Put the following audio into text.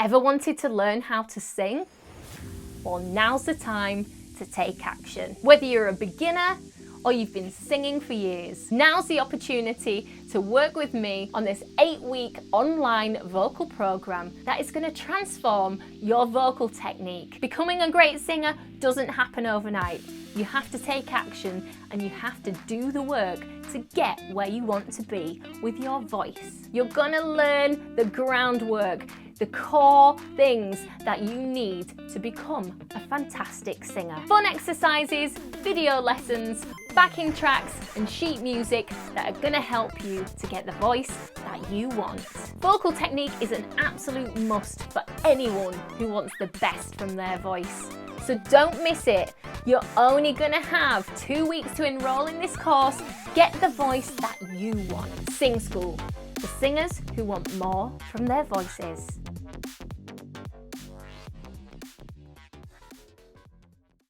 Ever wanted to learn how to sing? Well, now's the time to take action. Whether you're a beginner or you've been singing for years, now's the opportunity to work with me on this 8-week online vocal program that is going to transform your vocal technique. Becoming a great singer doesn't happen overnight. You have to take action and you have to do the work to get where you want to be with your voice. You're going to learn the groundwork, the core things that you need to become a fantastic singer. Fun exercises, video lessons, backing tracks and sheet music that are going to help you to get the voice that you want. Vocal technique is an absolute must for anyone who wants the best from their voice. So don't miss it. You're only going to have 2 weeks to enroll in this course. Get the voice that you want. Sing School, for singers who want more from their voices.